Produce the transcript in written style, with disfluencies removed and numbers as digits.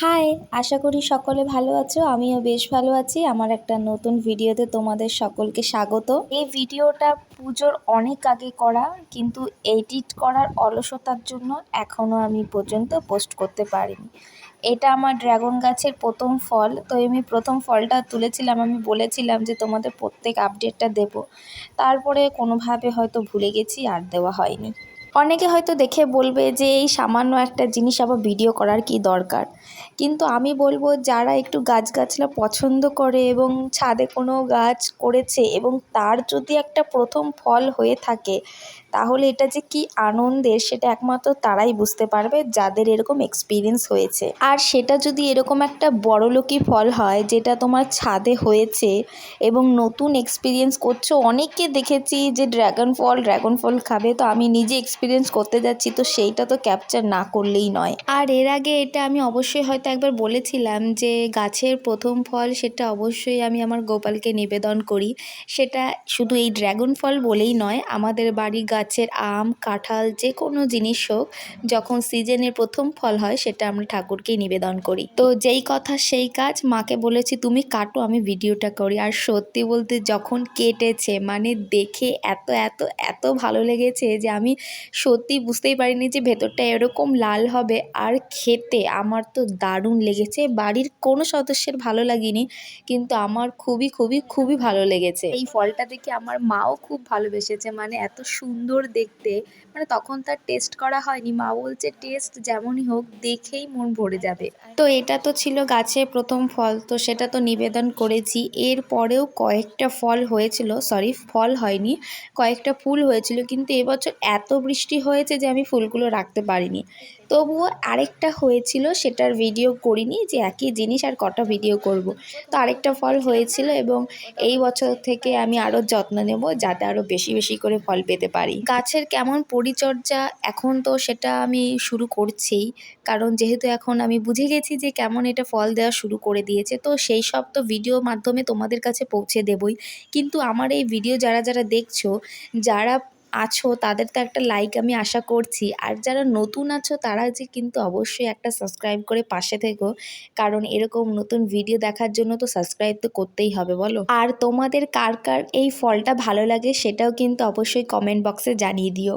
High, আশা করি সকলে ভালো আছো। আমিও বেশ ভালো আছি। আমার একটা নতুন ভিডিওতে তোমাদের সকলকে স্বাগত। এই ভিডিওটা পুজোর অনেক আগে করা, কিন্তু এডিট করার অলসতার জন্য এখনও আমি পর্যন্ত পোস্ট করতে পারিনি। এটা আমার ড্রাগন গাছের প্রথম ফল। তো আমি প্রথম ফলটা তুলেছিলাম, আমি বলেছিলাম যে তোমাদের প্রত্যেক আপডেটটা দেব। তারপরে কোনোভাবে হয়তো ভুলে গেছি, আর দেওয়া হয়নি। অনেকে হয়তো দেখে বলবে যে এই সামান্য একটা জিনিস আবার ভিডিও করার কি দরকার, কিন্তু আমি বলবো যারা একটু গাছগাছলা পছন্দ করে এবং ছাদে কোনো গাছ করেছে এবং তার যদি একটা প্রথম ফল হয়ে থাকে, তাহলে এটা যে কি আনন্দের সেটা একমাত্র তারাই বুঝতে পারবে যাদের এরকম এক্সপিরিয়েন্স হয়েছে। আর সেটা যদি এরকম একটা বড়লোকি ফল হয় যেটা তোমার ছাদে হয়েছে এবং নতুন এক্সপিরিয়েন্স করছো। অনেককে দেখেছি যে ড্রাগন ফল খাবে, তো আমি নিজে এক্সপিরিয়েন্স করতে যাচ্ছি, তো সেইটা তো ক্যাপচার না করলেই নয়। আর এর আগে এটা আমি অবশ্যই হয়তো একবার বলেছিলাম যে গাছের প্রথম ফল সেটা অবশ্যই আমি আমার গোপালকে নিবেদন করি। সেটা শুধু এই ড্রাগন ফল বলেই নয়, আমাদের বাড়ির গাছের আম, কাঁঠাল যে কোনো জিনিস হোক, যখন সিজনের প্রথম ফল হয় সেটা আমরা ঠাকুরকেই নিবেদন করি। তো যেই কথা সেই কাজ, মাকে বলেছি তুমি কাটো, আমি ভিডিওটা করি। আর সত্যি বলতে যখন কেটেছে মানে দেখে এত এত এত ভালো লেগেছে যে আমি সত্যি বুঝতেই পারিনি যে ভেতরটা এরকম লাল হবে। আর খেতে আমার তো দারুণ লেগেছে। বাড়ির কোনো সদস্যের ভালো লাগেনি, কিন্তু আমার খুবই খুবই খুবই ভালো লেগেছে। এই ফলটা দেখে আমার মাও খুব ভালোবেসেছে, মানে এত সুন্দর দেখতে। মানে তখন তার টেস্ট করা হয়নি, মা বলছে টেস্ট যেমনই হোক দেখেই মন ভরে যাবে। তো এটা তো ছিল গাছের প্রথম ফল, তো সেটা তো নিবেদন করেছি। এর পরেও কয়েকটা ফল হয়েছিল, সরি ফল হয়নি, কয়েকটা ফুল হয়েছিল, কিন্তু এবছর এত বৃষ্টি হয়েছে যে আমি ফুলগুলো রাখতে পারিনি। তবুও আরেকটা হয়েছিল, সেটার ভিডিও করিনি, যে একই জিনিস আর কটা ভিডিও করব। তো আরেকটা ফল হয়েছিল এবং এই বছর থেকে আমি আরও যত্ন নেব যাতে আরও বেশি বেশি করে ফল পেতে পারি। গাছের কেমন পরিচর্যা এখন তো সেটা আমি শুরু করছিই, কারণ যেহেতু এখন আমি বুঝে গেছি যে কেমন এটা ফল দেওয়া শুরু করে দিয়েছে, তো সেই সব তো ভিডিও মাধ্যমে তোমাদের কাছে পৌঁছে দেবই। কিন্তু আমার এই ভিডিও যারা যারা দেখছো, যারা আছো তাদের তো একটা লাইক আমি আশা করছি। আর যারা নতুন আছো তারা যে কিন্তু অবশ্যই একটা সাবস্ক্রাইব করে পাশে থেকো, কারণ এরকম নতুন ভিডিও দেখার জন্য তো সাবস্ক্রাইব তো করতেই হবে বলো। আর তোমাদের কার কার এই ফলটা ভালো লাগে সেটাও কিন্তু অবশ্যই কমেন্ট বক্সে জানিয়ে দিও।